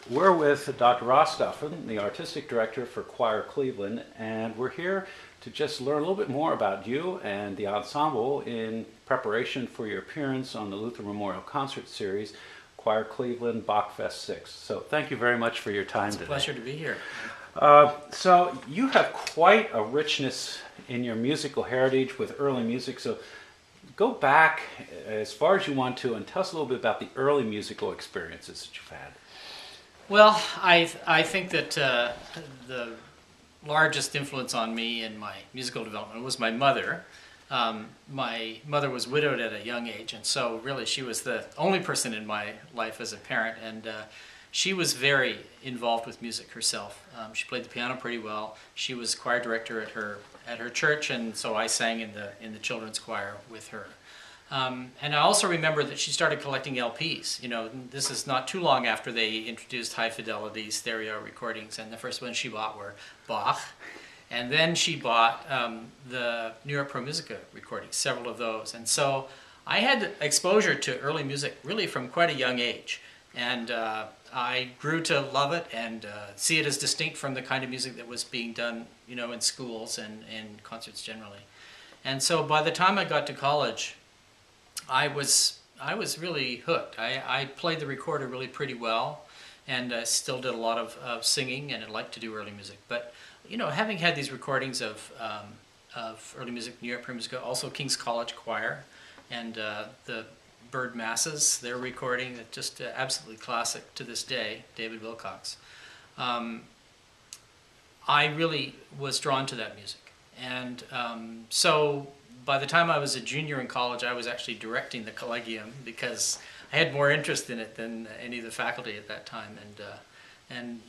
We're with Dr. Ross Duffin, the Artistic Director for Quire Cleveland, and we're here to just learn a little bit more about you and the ensemble in preparation for your appearance on the Luther Memorial Concert Series, Quire Cleveland Bachfest 6. So thank you very much for your time today. It's a pleasure to be here. So you have quite a richness in your musical heritage with early music, so go back as far as you want to and tell us a little bit about the early musical experiences that you've had. Well, I think that the largest influence on me in my musical development was my mother. My mother was widowed at a young age, and so really she was the only person in my life as a parent, and she was very involved with music herself. She played the piano pretty well. She was choir director at her church, and so I sang in the children's choir with her. And I also remember that she started collecting LPs. You know, this is not too long after they introduced high fidelity stereo recordings, and the first ones she bought were Bach. And then she bought the New York Pro Musica recordings, several of those. And so I had exposure to early music really from quite a young age. And I grew to love it and see it as distinct from the kind of music that was being done, you know, in schools and in concerts generally. And so by the time I got to college, I was really hooked. I played the recorder really pretty well, and still did a lot of singing, and I liked to do early music. But you know, having had these recordings of early music, New York Pro Musica, also King's College Choir, and the Bird Masses, their recording, just absolutely classic to this day, David Wilcox. I really was drawn to that music, and so by the time I was a junior in college, I was actually directing the Collegium because I had more interest in it than any of the faculty at that time, and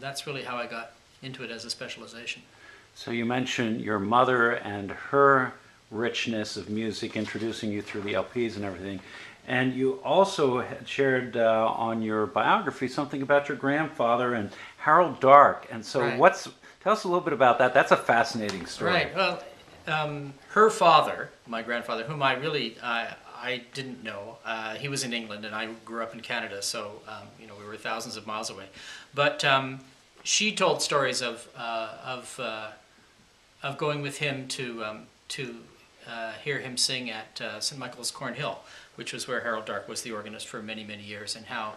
that's really how I got into it as a specialization. So you mentioned your mother and her richness of music, introducing you through the LPs and everything. And you also had shared on your biography something about your grandfather and Harold Dark. And so Right. tell us a little bit about that. That's a fascinating story. Right. Well, her father, my grandfather, whom I really I didn't know, he was in England, and I grew up in Canada, so you know, we were thousands of miles away. But she told stories of going with him to hear him sing at St. Michael's Cornhill, which was where Harold Dark was the organist for many, many years, and how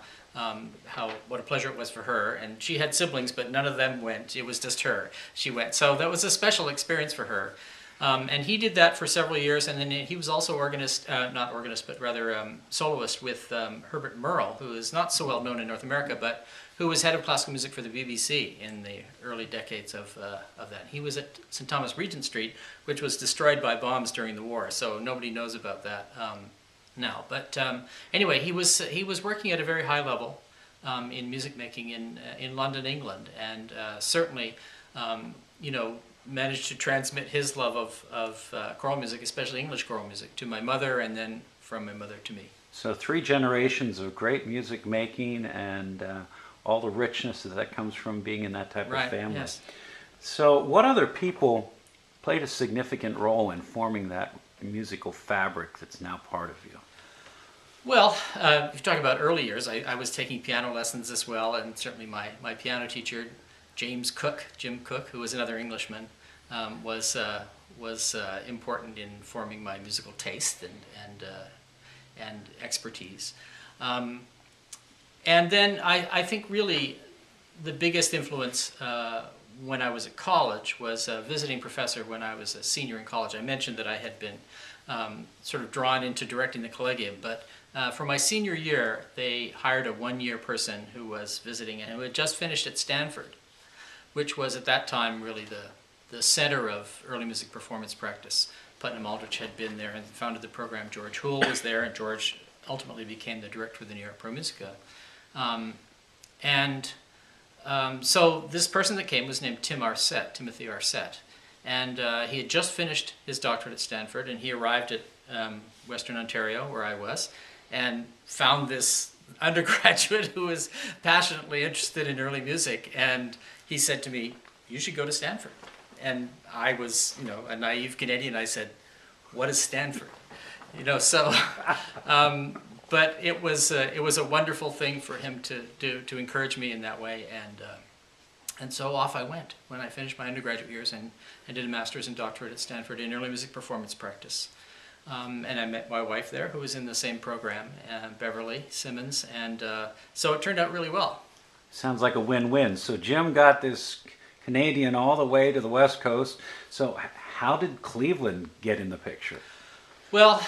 what a pleasure it was for her. And she had siblings, but none of them went. It was just her. She went. So that was a special experience for her. And he did that for several years, and then he was also organist, not organist, but rather soloist with Herbert Merle, who is not so well known in North America, but who was head of classical music for the BBC in the early decades of that. He was at St. Thomas Regent Street, which was destroyed by bombs during the war, so nobody knows about that now. But anyway, he was working at a very high level in music making in London, England, and certainly, you know, managed to transmit his love of choral music, especially English choral music, to my mother, and then from my mother to me. So 3 generations of great music making and all the richness that comes from being in that type of family. Yes. So what other people played a significant role in forming that musical fabric that's now part of you? Well, if you talk about early years, I was taking piano lessons as well, and certainly my piano teacher, Jim Cook, who was another Englishman, was important in forming my musical taste and expertise. And then I think really the biggest influence when I was at college was a visiting professor when I was a senior in college. I mentioned that I had been sort of drawn into directing the Collegium, but for my senior year, they hired a one-year person who was visiting and who had just finished at Stanford, which was at that time really the center of early music performance practice. Putnam Aldrich had been there and founded the program. George Houle was there, and George ultimately became the director of the New York Pro Musica. So this person that came was named Timothy Arcette. And he had just finished his doctorate at Stanford, and he arrived at Western Ontario, where I was, and found this undergraduate who was passionately interested in early music. And he said to me, "You should go to Stanford." And I was, you know, a naive Canadian. I said, "What is Stanford?" You know, so but it was a wonderful thing for him to do, to encourage me in that way, and so off I went when I finished my undergraduate years and did a master's and doctorate at Stanford in early music performance practice. And I met my wife there, who was in the same program, Beverly Simmons, and so it turned out really well. Sounds like a win-win. So Jim got this Canadian all the way to the West Coast. So how did Cleveland get in the picture? Well,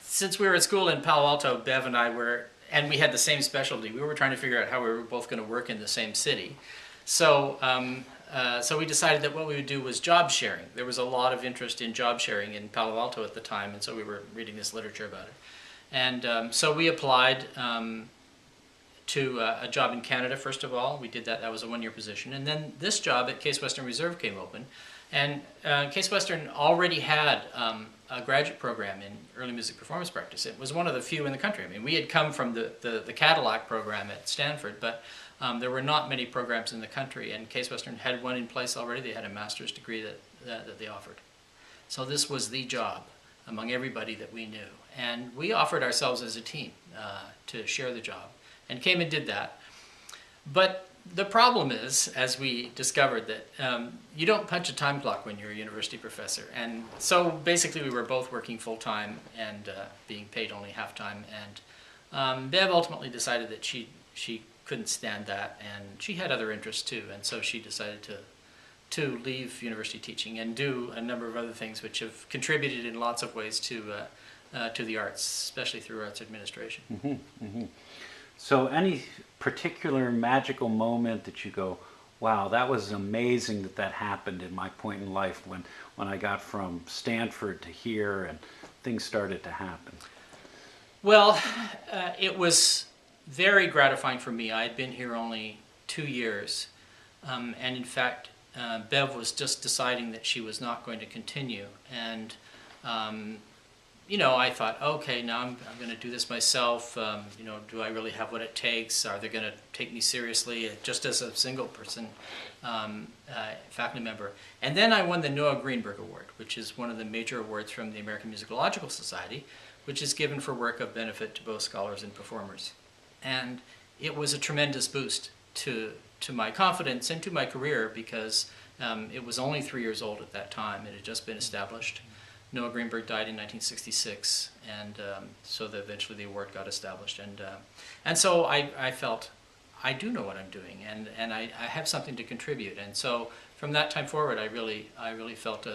since we were at school in Palo Alto, Bev and I were, and we had the same specialty, we were trying to figure out how we were both going to work in the same city. So, so we decided that what we would do was job sharing. There was a lot of interest in job sharing in Palo Alto at the time, and so we were reading this literature about it. And so we applied to a job in Canada, first of all. We did that. That was a one-year position. And then this job at Case Western Reserve came open. And Case Western already had a graduate program in early music performance practice. It was one of the few in the country. I mean, we had come from the Cadillac program at Stanford, but there were not many programs in the country, and Case Western had one in place already. They had a master's degree that they offered. So this was the job among everybody that we knew. And we offered ourselves as a team to share the job, and came and did that. But the problem is, as we discovered, that you don't punch a time clock when you're a university professor. And so basically we were both working full-time and being paid only half-time. And Bev ultimately decided that she couldn't stand that, and she had other interests too. And so she decided to leave university teaching and do a number of other things which have contributed in lots of ways to the arts, especially through arts administration. Mm-hmm, mm-hmm. So any particular magical moment that you go, wow, that was amazing that happened in my point in life when I got from Stanford to here and things started to happen? Well, it was very gratifying for me. I had been here only 2 years, and in fact, Bev was just deciding that she was not going to continue, and you know, I thought, okay, now I'm going to do this myself. You know, do I really have what it takes? Are they going to take me seriously just as a single person faculty member? And then I won the Noah Greenberg Award, which is one of the major awards from the American Musicological Society, which is given for work of benefit to both scholars and performers. And it was a tremendous boost to my confidence and to my career, because it was only 3 years old at that time. It had just been established. Noah Greenberg died in 1966, and so eventually the award got established. And so I felt, I do know what I'm doing, and I have something to contribute. And so from that time forward, I really felt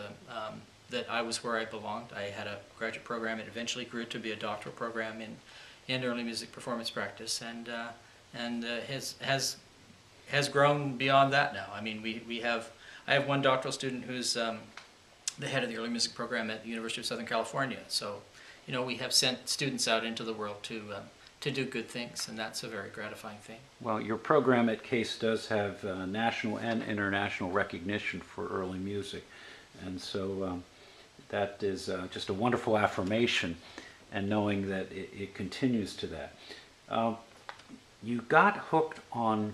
that I was where I belonged. I had a graduate program. It eventually grew to be a doctoral program in early music performance practice, and has grown beyond that now. I mean, I have one doctoral student who's the head of the early music program at the University of Southern California. So, you know, we have sent students out into the world to do good things, and that's a very gratifying thing. Well, your program at Case does have national and international recognition for early music, and so that is just a wonderful affirmation, and knowing that it continues to that. You got hooked on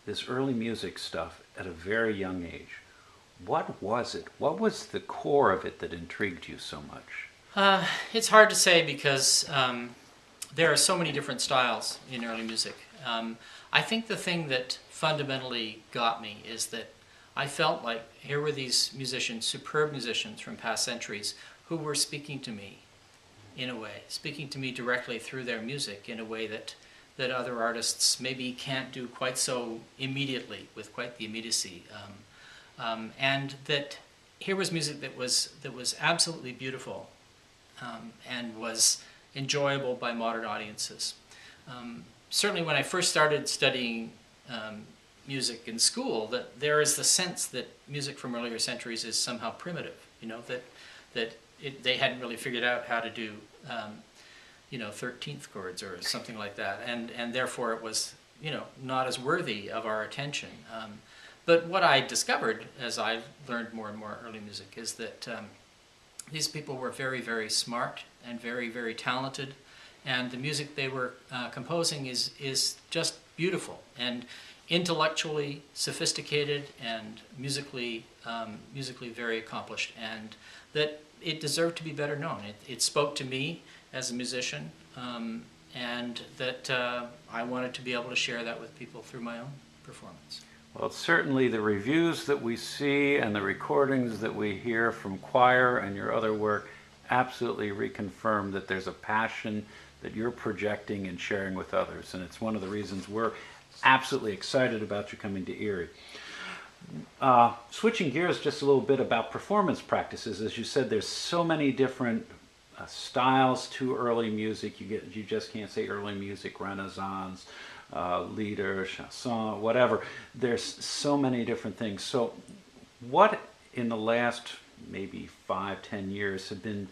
this early music stuff at a very young age. What was it? What was the core of it that intrigued you so much? It's hard to say, because there are so many different styles in early music. I think the thing that fundamentally got me is that I felt like here were these musicians, superb musicians from past centuries, who were speaking to me in a way, speaking to me directly through their music in a way that other artists maybe can't do quite so immediately, with quite the immediacy. And that here was music that was absolutely beautiful and was enjoyable by modern audiences. Certainly when I first started studying music in school, that there is the sense that music from earlier centuries is somehow primitive, you know, that they hadn't really figured out how to do, you know, 13th chords or something like that, and therefore it was, you know, not as worthy of our attention. But what I discovered as I learned more and more early music is that these people were very, very smart and very, very talented, and the music they were composing is just beautiful and intellectually sophisticated and musically very accomplished, and that it deserved to be better known. It spoke to me as a musician. and that I wanted to be able to share that with people through my own performance. Well, certainly the reviews that we see and the recordings that we hear from Quire and your other work absolutely reconfirm that there's a passion that you're projecting and sharing with others. And it's one of the reasons we're absolutely excited about you coming to Erie. Switching gears just a little bit about performance practices. As you said, there's so many different styles to early music. You just can't say early music, Renaissance, lieder, chanson, whatever. There's so many different things. So what in the last maybe 5-10 years have been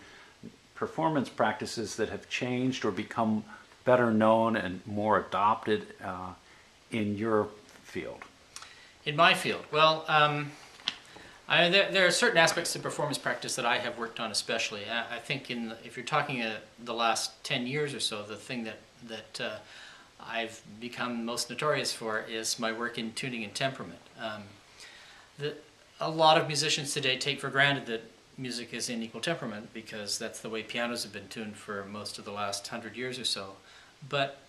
performance practices that have changed or become better known and more adopted in your field? In my field, well, there are certain aspects of performance practice that I have worked on especially. I think if you're talking the last 10 years or so, the thing that I've become most notorious for is my work in tuning and temperament. A lot of musicians today take for granted that music is in equal temperament because that's the way pianos have been tuned for most of the last 100 years or so. But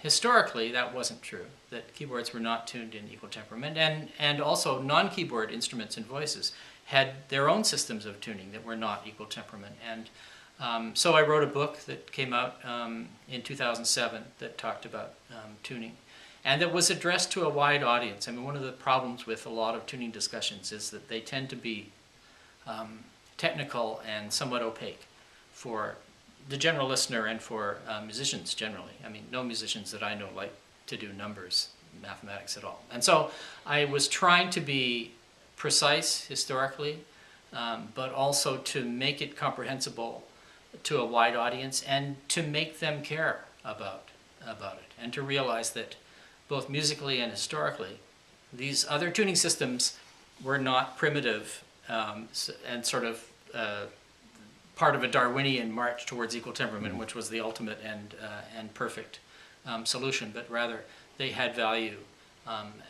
historically, that wasn't true, that keyboards were not tuned in equal temperament, and also non-keyboard instruments and voices had their own systems of tuning that were not equal temperament. And so I wrote a book that came out in 2007 that talked about tuning, and that was addressed to a wide audience. I mean, one of the problems with a lot of tuning discussions is that they tend to be technical and somewhat opaque for the general listener and for musicians generally. I mean, no musicians that I know like to do numbers, mathematics at all. And so I was trying to be precise historically, but also to make it comprehensible to a wide audience and to make them care about it, and to realize that both musically and historically, these other tuning systems were not primitive and sort of part of a Darwinian march towards equal temperament, which was the ultimate and perfect solution, but rather they had value,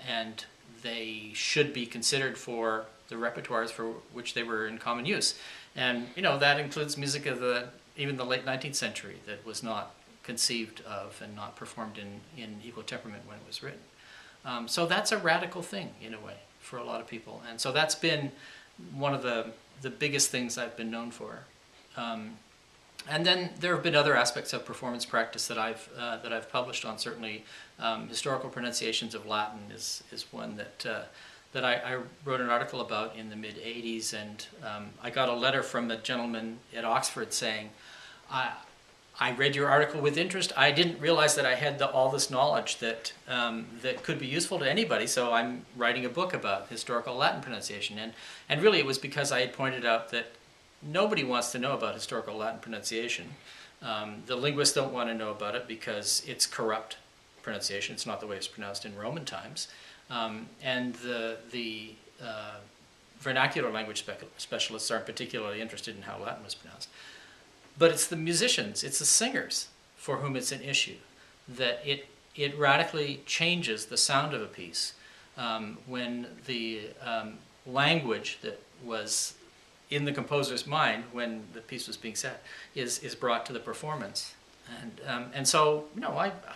and they should be considered for the repertoires for which they were in common use. And that includes music of even the late 19th century that was not conceived of and not performed in equal temperament when it was written. So that's a radical thing in a way for a lot of people, and so that's been one of the biggest things I've been known for. And then there have been other aspects of performance practice that I've published on. Certainly, historical pronunciations of Latin is one that I wrote an article about in the mid '80s, and I got a letter from a gentleman at Oxford saying, "I read your article with interest. I didn't realize that I had all this knowledge that could be useful to anybody. So I'm writing a book about historical Latin pronunciation." And really, it was because I had pointed out that nobody wants to know about historical Latin pronunciation. The linguists don't want to know about it because it's corrupt pronunciation. It's not the way it's pronounced in Roman times. And the vernacular language specialists aren't particularly interested in how Latin was pronounced. But it's the musicians, it's the singers for whom it's an issue, that it radically changes the sound of a piece when the language that was in the composer's mind when the piece was being set is brought to the performance. And so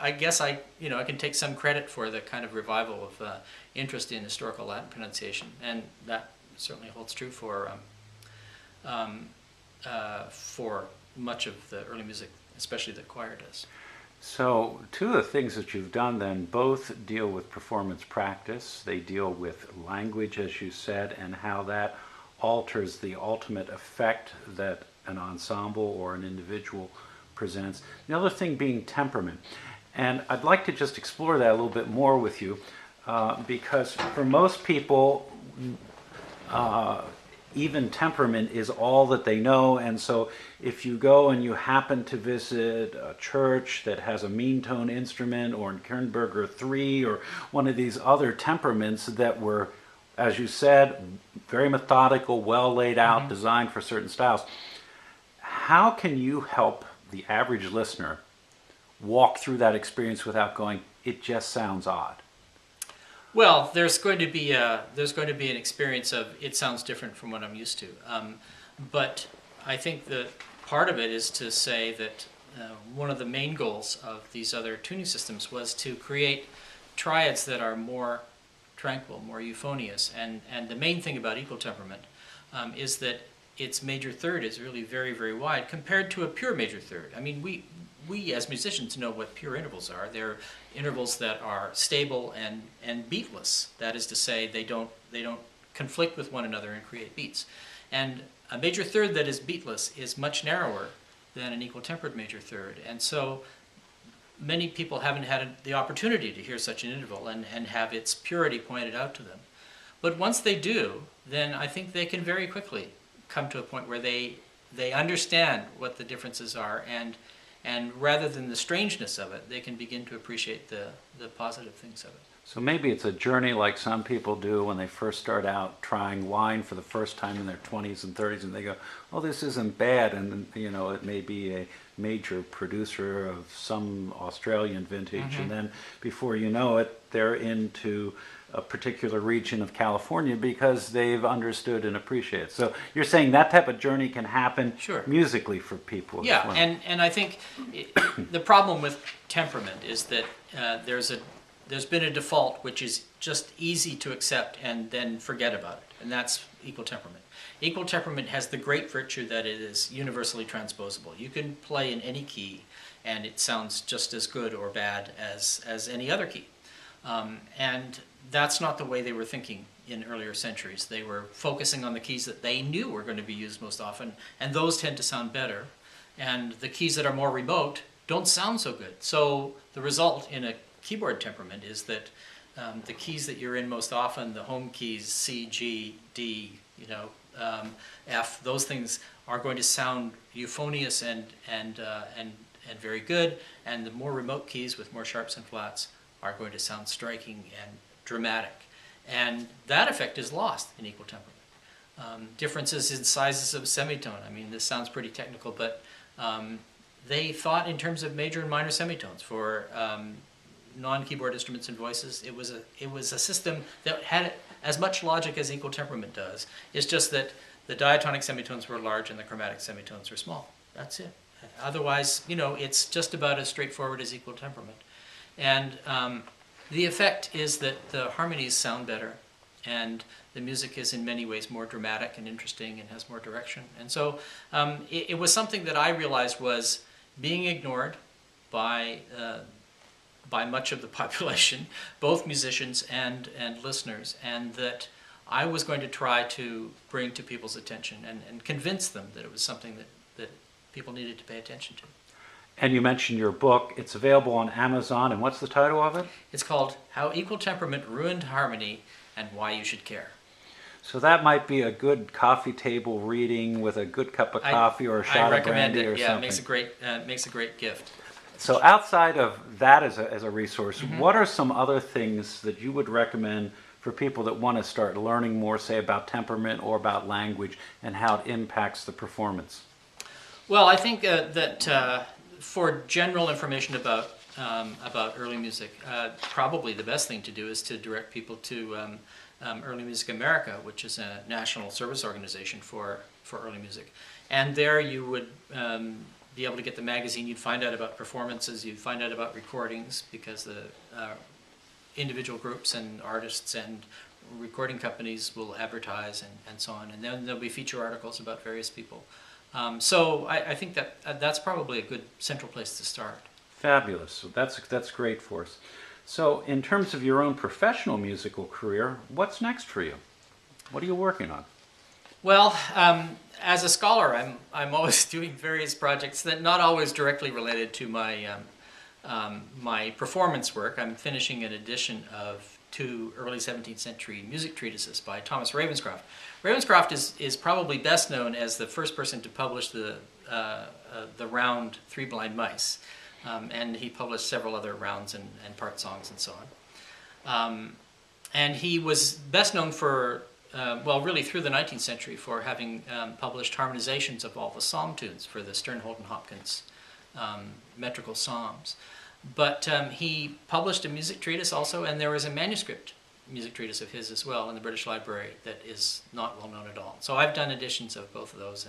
I guess I can take some credit for the kind of revival of interest in historical Latin pronunciation, and that certainly holds true for much of the early music, especially that Quire does. So two of the things that you've done then both deal with performance practice. They deal with language, as you said, and how that alters the ultimate effect that an ensemble or an individual presents. The other thing being temperament. And I'd like to just explore that a little bit more with you because for most people, even temperament is all that they know. And so if you go and you happen to visit a church that has a mean tone instrument, or in Kernberger 3 or one of these other temperaments that were, as you said, very methodical, well laid out, designed for certain styles, how can you help the average listener walk through that experience without going, it just sounds odd? Well, there's going to be an experience of it sounds different from what I'm used to, but I think that part of it is to say that one of the main goals of these other tuning systems was to create triads that are more tranquil, more euphonious. And the main thing about equal temperament is that its major third is really very, very wide compared to a pure major third. I mean, we as musicians know what pure intervals are. They're intervals that are stable and beatless. That is to say, they don't conflict with one another and create beats. And a major third that is beatless is much narrower than an equal tempered major third. And so many people haven't had the opportunity to hear such an interval and have its purity pointed out to them. But once they do, then I think they can very quickly come to a point where they understand what the differences are, and rather than the strangeness of it, they can begin to appreciate the positive things of it. So maybe it's a journey like some people do when they first start out trying wine for the first time in their 20s and 30s, and they go, oh, this isn't bad, and you know, it may be a major producer of some Australian vintage, and then before you know it, they're into a particular region of California because they've understood and appreciated. So you're saying that type of journey can happen musically for people yeah, as well. and I think the problem with temperament is that there's been a default which is just easy to accept and then forget about it, and that's equal temperament. Equal temperament has the great virtue that it is universally transposable. You can play in any key and it sounds just as good or bad as any other key. And that's not the way they were thinking in earlier centuries. They were focusing on the keys that they knew were going to be used most often, and those tend to sound better. And the keys that are more remote don't sound so good. So the result in a keyboard temperament is that the keys that you're in most often, the home keys, C, G, D, F, those things are going to sound euphonious and very good, and the more remote keys with more sharps and flats are going to sound striking and dramatic. And that effect is lost in equal temperament. Differences in sizes of semitone. I mean, this sounds pretty technical, but they thought in terms of major and minor semitones for non-keyboard instruments and voices. It was a system that had as much logic as equal temperament does. It's just that the diatonic semitones were large and the chromatic semitones were small. That's it. Otherwise, it's just about as straightforward as equal temperament. And the effect is that the harmonies sound better, and the music is in many ways more dramatic and interesting and has more direction. And so it was something that I realized was being ignored by much of the population, both musicians and listeners, and that I was going to try to bring to people's attention and convince them that it was something that people needed to pay attention to. And you mentioned your book. It's available on Amazon, and what's the title of it? It's called How Equal Temperament Ruined Harmony and Why You Should Care. So that might be a good coffee table reading with a good cup of coffee or a shot of brandy or something. Yeah, it makes a great gift. So outside of that as a resource, what are some other things that you would recommend for people that want to start learning more, say, about temperament or about language and how it impacts the performance? Well, I think that for general information about early music, probably the best thing to do is to direct people to Early Music America, which is a national service organization for early music. And there you would be able to get the magazine. You'd find out about performances, you'd find out about recordings, because the individual groups and artists and recording companies will advertise and so on. And then there'll be feature articles about various people. So I think that's probably a good central place to start. Fabulous. So that's great for us. So in terms of your own professional musical career, what's next for you? What are you working on? Well, as a scholar, I'm always doing various projects that not always directly related to my my performance work. I'm finishing an edition of 2 early 17th century music treatises by Thomas Ravenscroft. Ravenscroft is probably best known as the first person to publish the round Three Blind Mice, and he published several other rounds and part songs and so on. And he was best known for, really through the 19th century, for having published harmonizations of all the psalm tunes for the Stern, Holden, Hopkins metrical psalms. But he published a music treatise also, and there was a manuscript music treatise of his as well in the British Library that is not well known at all. So I've done editions of both of those,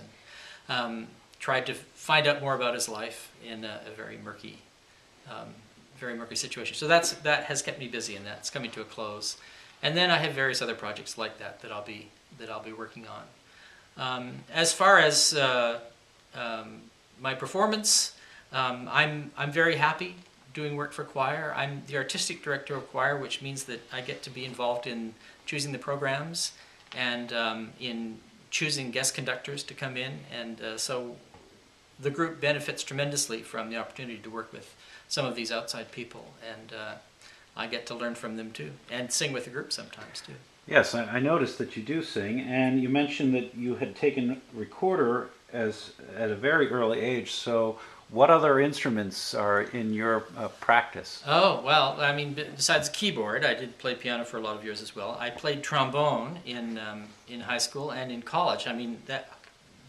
and tried to find out more about his life in a very murky situation. So that has kept me busy, and that's coming to a close. And then I have various other projects like that I'll be working on. As far as my performance, I'm very happy doing work for Quire. I'm the artistic director of Quire, which means that I get to be involved in choosing the programs and in choosing guest conductors to come in, and so the group benefits tremendously from the opportunity to work with some of these outside people, and I get to learn from them too, and sing with the group sometimes too. Yes, I noticed that you do sing, and you mentioned that you had taken recorder at a very early age. So, what other instruments are in your practice? Oh, well, I mean, besides keyboard, I did play piano for a lot of years as well. I played trombone in high school and in college. I mean,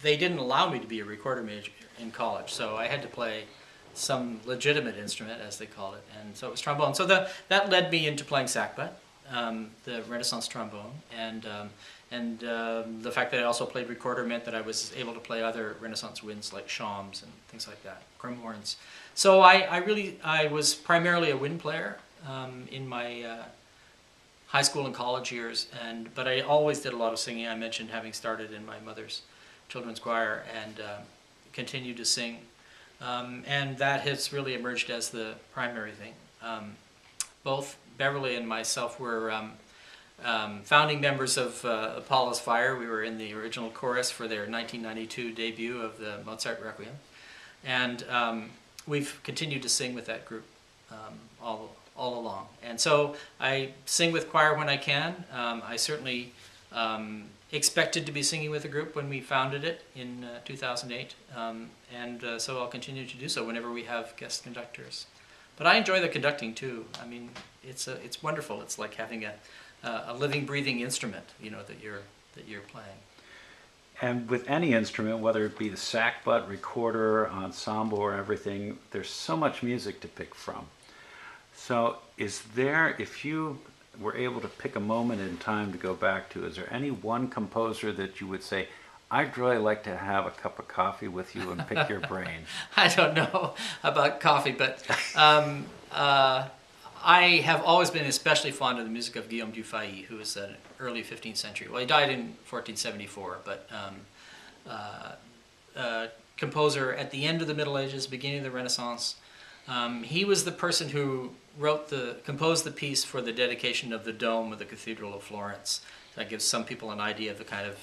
they didn't allow me to be a recorder major in college, so I had to play some legitimate instrument, as they called it, and so it was trombone. So that led me into playing sackbut, the Renaissance trombone, and the fact that I also played recorder meant that I was able to play other Renaissance winds like shawms and things like that, crum horns. So I was primarily a wind player in my high school and college years, but I always did a lot of singing. I mentioned having started in my mother's children's choir and continued to sing. And that has really emerged as the primary thing. Both Beverly and myself were founding members of Apollo's Fire. We were in the original chorus for their 1992 debut of the Mozart Requiem. And we've continued to sing with that group all along. And so I sing with Quire when I can. I certainly expected to be singing with the group when we founded it in 2008, so I'll continue to do so whenever we have guest conductors. But I enjoy the conducting too. I mean, it's wonderful. It's like having a living, breathing instrument, that you're playing. And with any instrument, whether it be the sackbut, recorder, ensemble, or everything, there's so much music to pick from. So if you were able to pick a moment in time to go back to, is there any one composer that you would say, I'd really like to have a cup of coffee with you and pick your brain? I don't know about coffee, but I have always been especially fond of the music of Guillaume Dufay, who was an early 15th century. Well, he died in 1474, but composer at the end of the Middle Ages, beginning of the Renaissance. He was the person who composed the piece for the dedication of the dome of the Cathedral of Florence. That gives some people an idea of the kind of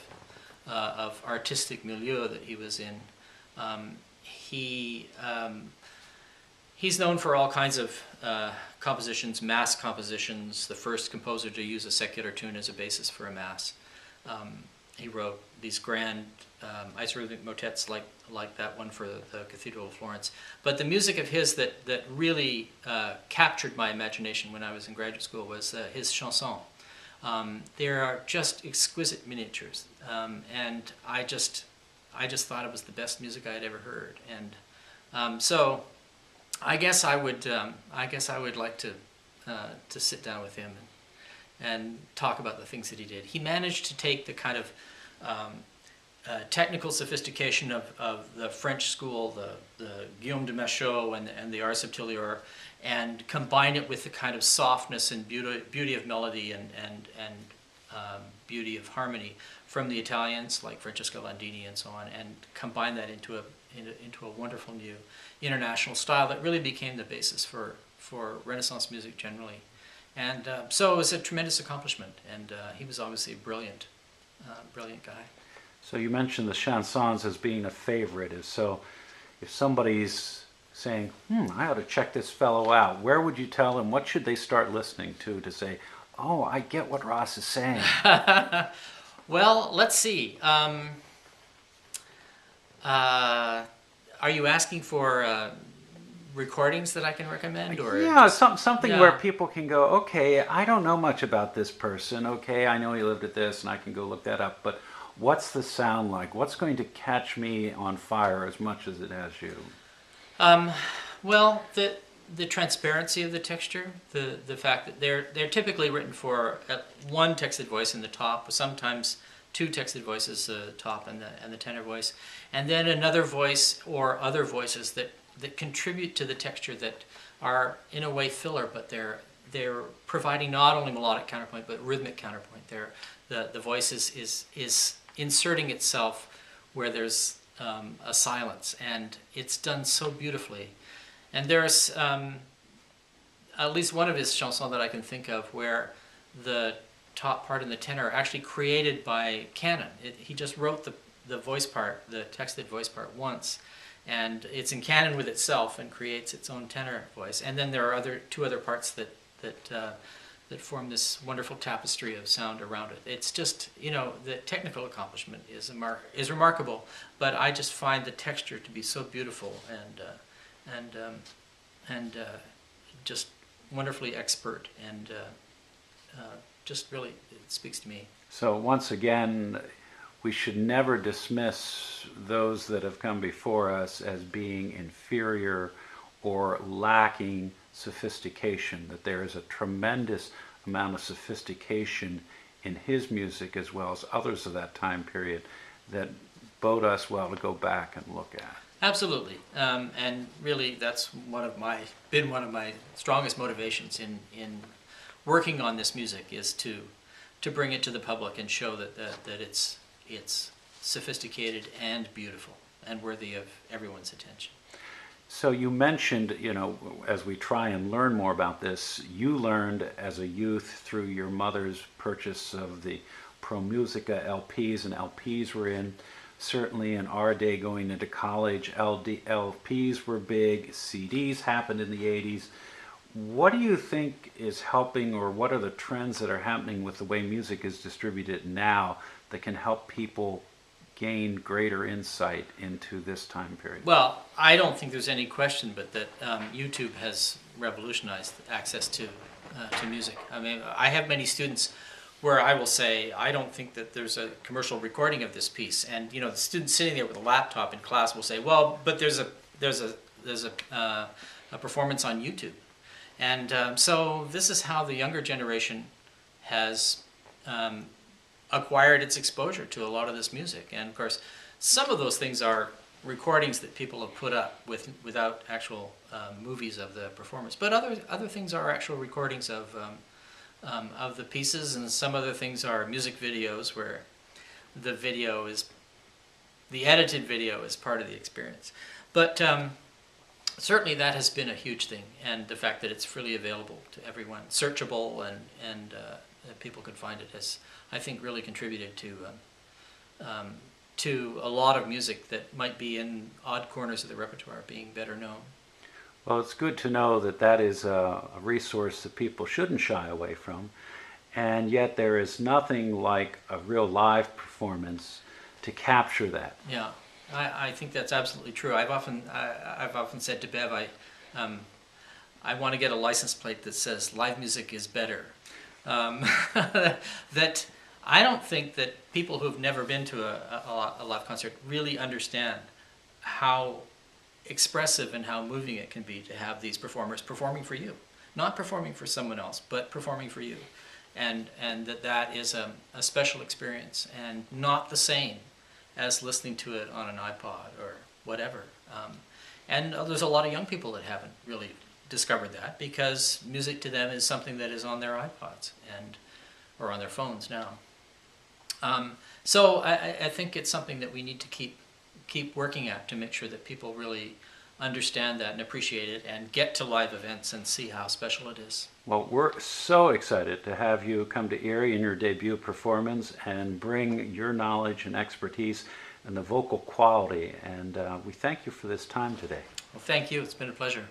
artistic milieu that he was in. He's known for all kinds of compositions, mass compositions, the first composer to use a secular tune as a basis for a mass. He wrote these grand isorhythmic motets like that one for the Cathedral of Florence. But the music of his that really captured my imagination when I was in graduate school was his chansons. There are just exquisite miniatures, and I just thought it was the best music I had ever heard. And so I guess I would like to sit down with him and talk about the things that he did. He managed to take the kind of technical sophistication of the French school, the Guillaume de Machaut and the Ars Subtilior, and combine it with the kind of softness and beauty of melody and beauty of harmony from the Italians like Francesco Landini and so on, and combine that into a wonderful new international style that really became the basis for Renaissance music generally. And so it was a tremendous accomplishment, and he was obviously a brilliant guy. So you mentioned the chansons as being a favorite. So if somebody's saying, I ought to check this fellow out, where would you tell them, what should they start listening to say, oh, I get what Ross is saying? Well, let's see. Are you asking for recordings that I can recommend? Or yeah, something where people can go, okay, I don't know much about this person. Okay, I know he lived at this, and I can go look that up. But what's the sound like? What's going to catch me on fire as much as it has you? Well, the transparency of the texture, the fact that they're typically written for one texted voice in the top, sometimes two texted voices, the top and the tenor voice, and then another voice or other voices that contribute to the texture, that are in a way filler, but they're providing not only melodic counterpoint but rhythmic counterpoint. The voice is inserting itself where there's a silence, and it's done so beautifully. And there's at least one of his chansons that I can think of where the top part and the tenor are actually created by canon. He just wrote the voice part, the texted voice part once, and it's in canon with itself and creates its own tenor voice. And then there are two other parts that form this wonderful tapestry of sound around it. It's just, the technical accomplishment is remarkable, but I just find the texture to be so beautiful and just wonderfully expert, and just really, it speaks to me. So once again, we should never dismiss those that have come before us as being inferior or lacking sophistication, that there is a tremendous amount of sophistication in his music as well as others of that time period that bode us well to go back and look at. Absolutely, and really that's been one of my strongest motivations in working on this music, is to bring it to the public and show that it's sophisticated and beautiful and worthy of everyone's attention. So you mentioned, as we try and learn more about this, you learned as a youth through your mother's purchase of the Pro Musica LPs, and LPs were in. Certainly in our day going into college, LPs were big, CDs happened in the 80s. What do you think is helping, or what are the trends that are happening with the way music is distributed now that can help people gain greater insight into this time period? Well, I don't think there's any question but that YouTube has revolutionized access to music. I mean, I have many students where I will say, I don't think that there's a commercial recording of this piece, and the student sitting there with a laptop in class will say, well, but there's a performance on YouTube. And so this is how the younger generation has acquired its exposure to a lot of this music. And of course, some of those things are recordings that people have put up without actual movies of the performance, but other things are actual recordings of the pieces, and some other things are music videos where the edited video is part of the experience. But certainly that has been a huge thing, and the fact that it's freely available to everyone, searchable, and people can find it, has, I think, really contributed to a lot of music that might be in odd corners of the repertoire being better known. Well, it's good to know that that is a resource that people shouldn't shy away from, and yet there is nothing like a real live performance to capture that. Yeah, I think that's absolutely true. I've often said to Bev, I want to get a license plate that says live music is better. That I don't think that people who've never been to a live concert really understand how expressive and how moving it can be to have these performers performing for you, not performing for someone else, but performing for you, and that is a special experience, and not the same as listening to it on an iPod or whatever. And there's a lot of young people that haven't really discovered that, because music to them is something that is on their iPods or on their phones now. So I think it's something that we need to keep working at, to make sure that people really understand that and appreciate it and get to live events and see how special it is. Well, we're so excited to have you come to Erie in your debut performance and bring your knowledge and expertise and the vocal quality, and we thank you for this time today. Well, thank you. It's been a pleasure.